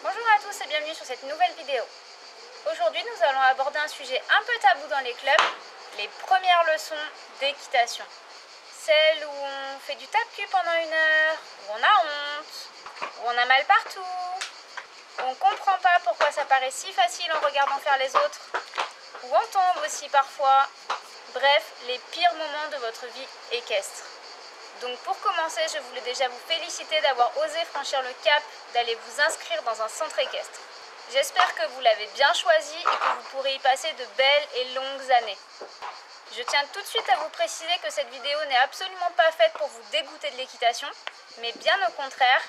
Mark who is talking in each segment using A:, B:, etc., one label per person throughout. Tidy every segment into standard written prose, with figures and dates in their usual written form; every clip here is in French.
A: Bonjour à tous et bienvenue sur cette nouvelle vidéo. Aujourd'hui nous allons aborder un sujet un peu tabou dans les clubs, les premières leçons d'équitation. Celles où on fait du tape-cul pendant 1 heure, où on a honte, où on a mal partout, où on ne comprend pas pourquoi ça paraît si facile en regardant faire les autres, où on tombe aussi parfois. Bref, les pires moments de votre vie équestre. Donc pour commencer, je voulais déjà vous féliciter d'avoir osé franchir le cap d'aller vous inscrire dans un centre équestre. J'espère que vous l'avez bien choisi et que vous pourrez y passer de belles et longues années. Je tiens tout de suite à vous préciser que cette vidéo n'est absolument pas faite pour vous dégoûter de l'équitation, mais bien au contraire,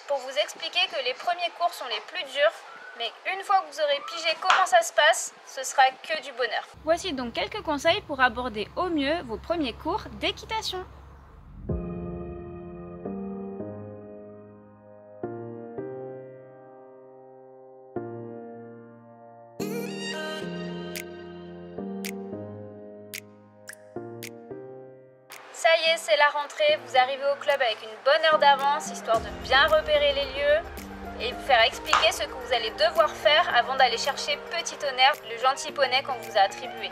A: pour vous expliquer que les premiers cours sont les plus durs, mais une fois que vous aurez pigé comment ça se passe, ce sera que du bonheur. Voici donc quelques conseils pour aborder au mieux vos premiers cours d'équitation. Ça y est, c'est la rentrée, vous arrivez au club avec une bonne heure d'avance, histoire de bien repérer les lieux et vous faire expliquer ce que vous allez devoir faire avant d'aller chercher Petit Tonnerre, le gentil poney qu'on vous a attribué.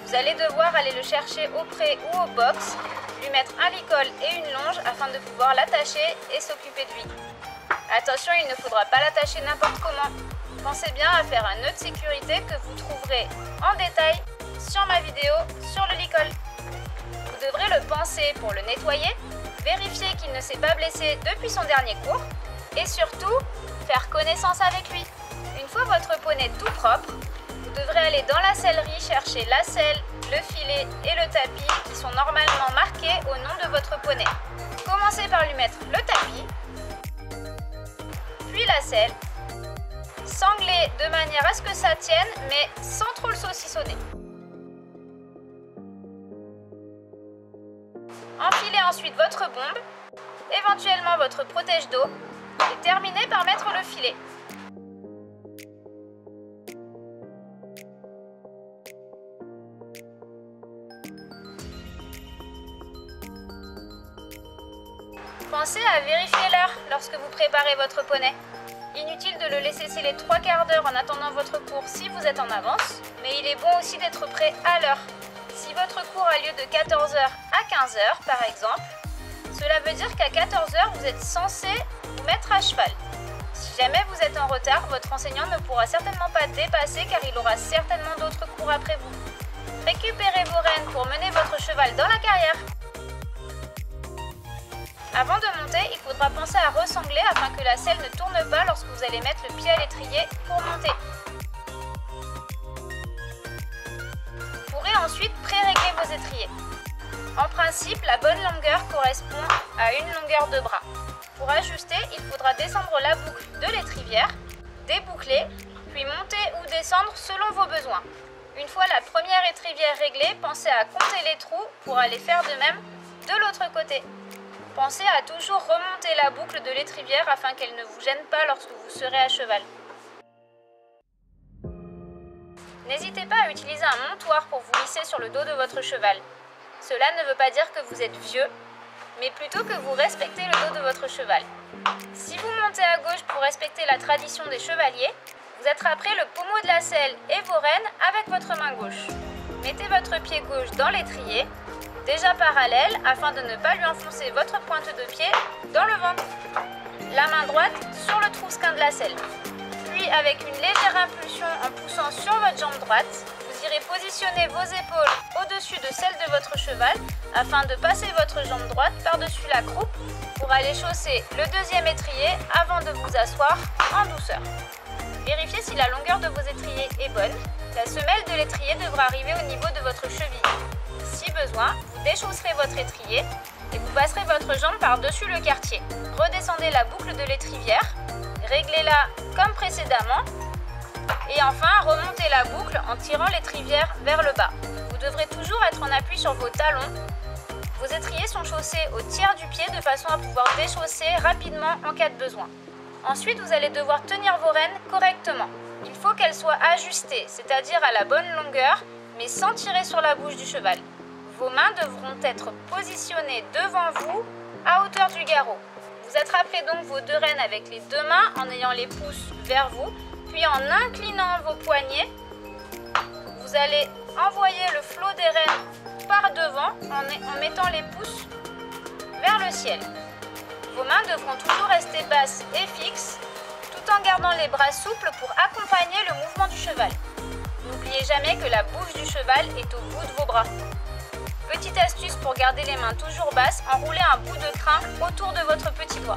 A: Vous allez devoir aller le chercher au pré ou au box, lui mettre un licol et une longe afin de pouvoir l'attacher et s'occuper de lui. Attention, il ne faudra pas l'attacher n'importe comment. Pensez bien à faire un nœud de sécurité que vous trouverez en détail sur ma vidéo sur le licol. Vous devrez le panser pour le nettoyer, vérifier qu'il ne s'est pas blessé depuis son dernier cours et surtout faire connaissance avec lui. Une fois votre poney tout propre, vous devrez aller dans la sellerie chercher la selle, le filet et le tapis qui sont normalement marqués au nom de votre poney. Commencez par lui mettre le tapis, puis la selle, sanglez de manière à ce que ça tienne mais sans trop le saucissonner. Enfilez ensuite votre bombe, éventuellement votre protège d'eau et terminez par mettre le filet. Pensez à vérifier l'heure lorsque vous préparez votre poney. Inutile de le laisser sceller 3/4 d'heure en attendant votre cours si vous êtes en avance, mais il est bon aussi d'être prêt à l'heure. Si votre cours a lieu de 14h à 15h par exemple, cela veut dire qu'à 14h vous êtes censé vous mettre à cheval. Si jamais vous êtes en retard, votre enseignant ne pourra certainement pas dépasser car il aura certainement d'autres cours après vous. Récupérez vos rênes pour mener votre cheval dans la carrière. Avant de monter, il faudra penser à ressangler afin que la selle ne tourne pas lorsque vous allez mettre le pied à l'étrier pour monter. Vous pourrez ensuite pré-régler vos étriers. En principe, la bonne longueur correspond à une longueur de bras. Pour ajuster, il faudra descendre la boucle de l'étrivière, déboucler, puis monter ou descendre selon vos besoins. Une fois la première étrivière réglée, pensez à compter les trous pour aller faire de même de l'autre côté. Pensez à toujours remonter la boucle de l'étrivière afin qu'elle ne vous gêne pas lorsque vous serez à cheval. N'hésitez pas à utiliser un montoir pour vous hisser sur le dos de votre cheval. Cela ne veut pas dire que vous êtes vieux, mais plutôt que vous respectez le dos de votre cheval. Si vous montez à gauche pour respecter la tradition des chevaliers, vous attraperez le pommeau de la selle et vos rênes avec votre main gauche. Mettez votre pied gauche dans l'étrier, déjà parallèle afin de ne pas lui enfoncer votre pointe de pied dans le ventre. La main droite sur le troussequin de la selle. Puis avec une légère impulsion en poussant sur votre jambe droite, vous irez positionner vos épaules au-dessus de celles de votre cheval afin de passer votre jambe droite par-dessus la croupe pour aller chausser le deuxième étrier avant de vous asseoir en douceur. Vérifiez si la longueur de vos étriers est bonne. La semelle de l'étrier devra arriver au niveau de votre cheville. Si besoin, vous déchausserez votre étrier et vous passerez votre jambe par-dessus le quartier. Redescendez la boucle de l'étrivière, réglez-la comme précédemment et enfin remontez la boucle en tirant l'étrivière vers le bas. Vous devrez toujours être en appui sur vos talons. Vos étriers sont chaussés au tiers du pied de façon à pouvoir déchausser rapidement en cas de besoin. Ensuite, vous allez devoir tenir vos rênes correctement. Il faut qu'elles soient ajustées, c'est-à-dire à la bonne longueur, mais sans tirer sur la bouche du cheval. Vos mains devront être positionnées devant vous à hauteur du garrot. Vous attraperez donc vos 2 rênes avec les 2 mains en ayant les pouces vers vous, puis en inclinant vos poignets, vous allez envoyer le flot des rênes par devant en mettant les pouces vers le ciel. Vos mains devront toujours rester basses et fixes, tout en gardant les bras souples pour accompagner le mouvement du cheval. N'oubliez jamais que la bouche du cheval est au bout de vos bras. Petite astuce pour garder les mains toujours basses, enroulez un bout de crin autour de votre petit doigt.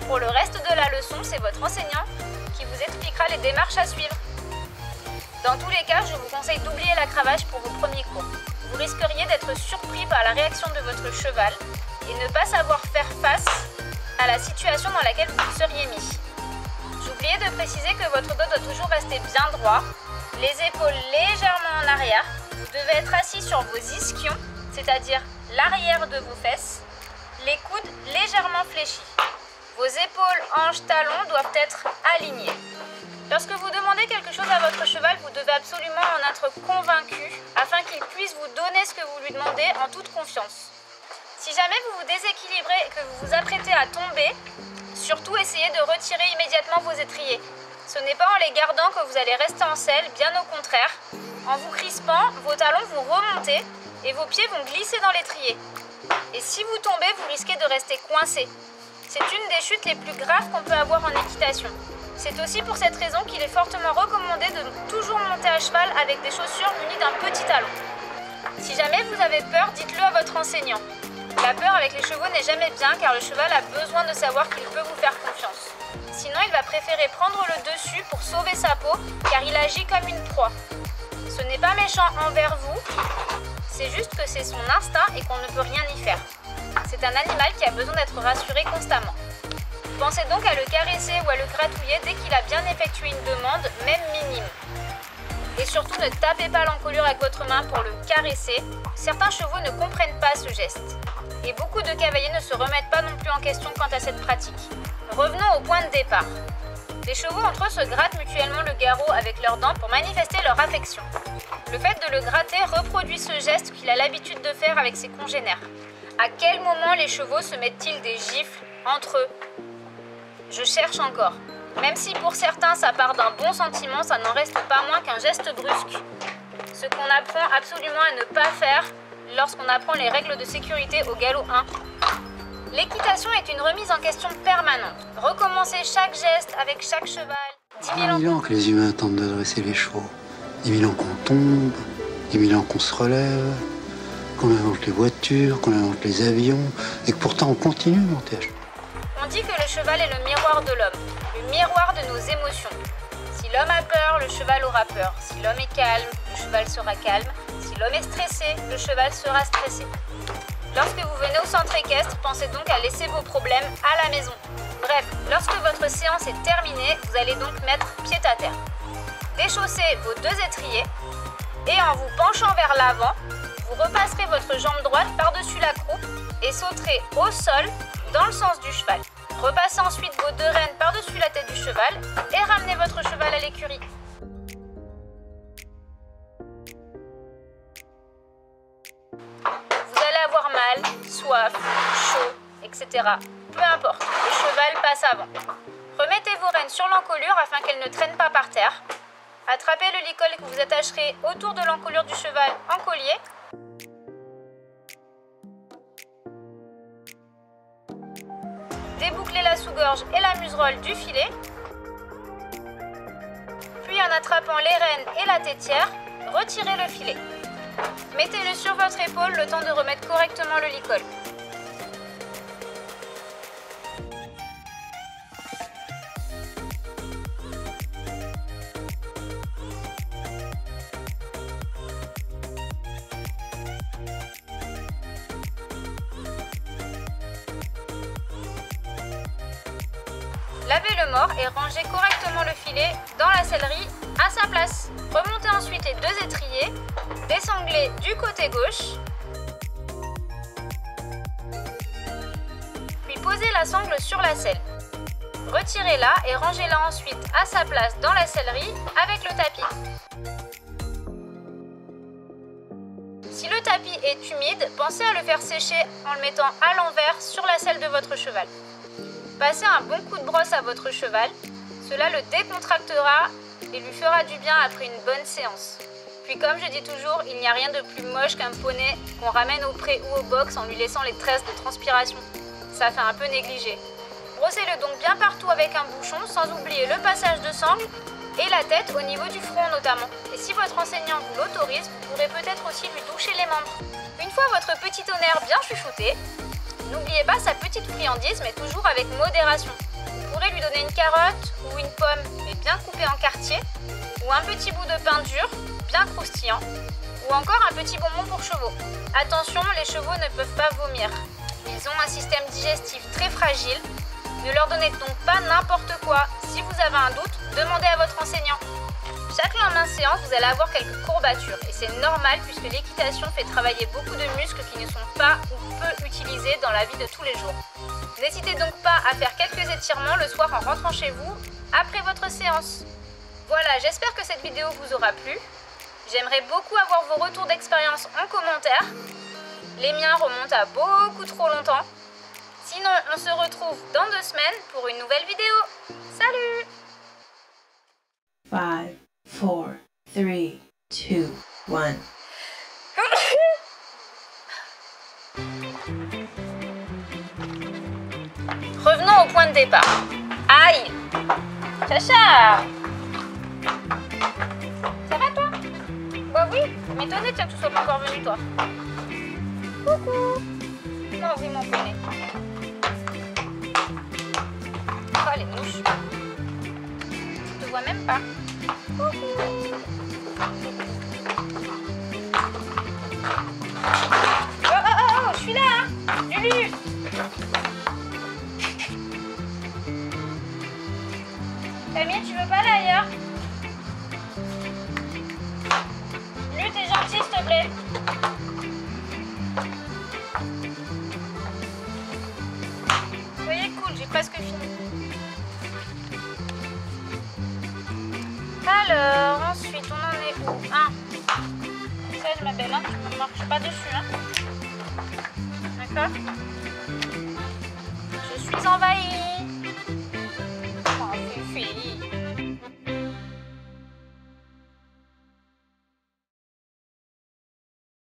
A: Pour le reste de la leçon, c'est votre enseignant qui vous expliquera les démarches à suivre. Dans tous les cas, je vous conseille d'oublier la cravache pour vos premiers cours. Vous risqueriez d'être surpris par la réaction de votre cheval et ne pas savoir faire face à la situation dans laquelle vous seriez mis. J'oubliais de préciser que votre dos doit toujours rester bien droit, les épaules légèrement en arrière. Vous devez être assis sur vos ischions, c'est-à-dire l'arrière de vos fesses, les coudes légèrement fléchis. Vos épaules, hanches, talons doivent être alignés. Lorsque vous demandez quelque chose à votre cheval, vous devez absolument en être convaincu afin qu'il puisse vous donner ce que vous lui demandez en toute confiance. Si jamais vous vous déséquilibrez et que vous vous apprêtez à tomber, surtout essayez de retirer immédiatement vos étriers. Ce n'est pas en les gardant que vous allez rester en selle, bien au contraire. En vous crispant, vos talons vont remonter et vos pieds vont glisser dans l'étrier. Et si vous tombez, vous risquez de rester coincé. C'est une des chutes les plus graves qu'on peut avoir en équitation. C'est aussi pour cette raison qu'il est fortement recommandé de toujours monter à cheval avec des chaussures munies d'un petit talon. Si jamais vous avez peur, dites-le à votre enseignant. La peur avec les chevaux n'est jamais bien car le cheval a besoin de savoir qu'il peut vous faire confiance. Sinon, il va préférer prendre le dessus pour sauver sa peau car il agit comme une proie. Ce n'est pas méchant envers vous, c'est juste que c'est son instinct et qu'on ne peut rien y faire. C'est un animal qui a besoin d'être rassuré constamment. Pensez donc à le caresser ou à le gratouiller dès qu'il a bien effectué une demande, même minime. Et surtout, ne tapez pas l'encolure avec votre main pour le caresser. Certains chevaux ne comprennent pas ce geste. Et beaucoup de cavaliers ne se remettent pas non plus en question quant à cette pratique. Revenons au point de départ. Les chevaux entre eux se grattent mutuellement le garrot avec leurs dents pour manifester leur affection. Le fait de le gratter reproduit ce geste qu'il a l'habitude de faire avec ses congénères. À quel moment les chevaux se mettent-ils des gifles entre eux? Je cherche encore. Même si pour certains ça part d'un bon sentiment, ça n'en reste pas moins qu'un geste brusque. Ce qu'on apprend absolument à ne pas faire lorsqu'on apprend les règles de sécurité au galop 1. L'équitation est une remise en question permanente. Recommencer chaque geste avec chaque cheval.
B: 10 000 ans que les humains tentent de dresser les chevaux. 10 000 ans qu'on tombe, 10 000 ans qu'on se relève, qu'on invente les voitures, qu'on invente les avions, et que pourtant on continue de monter à cheval.
A: On dit que le cheval est le miroir de l'homme, le miroir de nos émotions. Si l'homme a peur, le cheval aura peur. Si l'homme est calme, le cheval sera calme. Si l'homme est stressé, le cheval sera stressé. Lorsque vous venez au centre équestre, pensez donc à laisser vos problèmes à la maison. Bref, lorsque votre séance est terminée, vous allez donc mettre pied à terre. Déchaussez vos 2 étriers et en vous penchant vers l'avant, vous repasserez votre jambe droite par-dessus la croupe et sauterez au sol dans le sens du cheval. Repassez ensuite vos 2 rênes par-dessus la tête du cheval et ramenez votre cheval à l'écurie. Vous allez avoir mal, soif, chaud, etc. Peu importe, le cheval passe avant. Remettez vos rênes sur l'encolure afin qu'elles ne traînent pas par terre. Attrapez le licol que vous attacherez autour de l'encolure du cheval en collier. Débouclez la sous-gorge et la muserolle du filet. Puis en attrapant les rênes et la tétière, retirez le filet. Mettez-le sur votre épaule le temps de remettre correctement le licol. Lavez le mort et rangez correctement le filet dans la sellerie à sa place. Remontez ensuite les 2 étriers, désanglez du côté gauche, puis posez la sangle sur la selle. Retirez-la et rangez-la ensuite à sa place dans la sellerie avec le tapis. Si le tapis est humide, pensez à le faire sécher en le mettant à l'envers sur la selle de votre cheval. Passez un bon coup de brosse à votre cheval. Cela le décontractera et lui fera du bien après une bonne séance. Puis comme je dis toujours, il n'y a rien de plus moche qu'un poney qu'on ramène au pré ou au box en lui laissant les traces de transpiration. Ça fait un peu négligé. Brossez-le donc bien partout avec un bouchon, sans oublier le passage de sangle et la tête au niveau du front notamment. Et si votre enseignant vous l'autorise, vous pourrez peut-être aussi lui toucher les membres. Une fois votre petit tonnerre bien chouchouté, n'oubliez pas sa petite friandise, mais toujours avec modération. Vous pourrez lui donner une carotte ou une pomme, mais bien coupée en quartiers, ou un petit bout de pain dur, bien croustillant, ou encore un petit bonbon pour chevaux. Attention, les chevaux ne peuvent pas vomir. Ils ont un système digestif très fragile. Ne leur donnez donc pas n'importe quoi. Si vous avez un doute, demandez à votre enseignant. Chaque lendemain de séance, vous allez avoir quelques courbatures et c'est normal puisque l'équitation fait travailler beaucoup de muscles qui ne sont pas ou peu utilisés dans la vie de tous les jours. N'hésitez donc pas à faire quelques étirements le soir en rentrant chez vous après votre séance. Voilà, j'espère que cette vidéo vous aura plu. J'aimerais beaucoup avoir vos retours d'expérience en commentaire. Les miens remontent à beaucoup trop longtemps. Sinon, on se retrouve dans 2 semaines pour une nouvelle vidéo. Salut!
C: 5, 4, 3, 2, 1.
A: Revenons au point de départ. Aïe! Chacha! Ça va toi? Bah oui, ça m'étonnait que tu sois pas encore venu toi. Coucou! Oh oui mon poney. Oh les mouches. Je te vois même pas. Coucou! Oh, je suis là hein! Lulu! Camille, tu veux pas aller ailleurs? Lulu, t'es gentil s'il te plaît. Vous voyez, cool, j'ai presque fini. Alors, ensuite, on en est où? Ça, ma belle, hein, tu me marches pas dessus, hein. D'accord? Je suis envahie.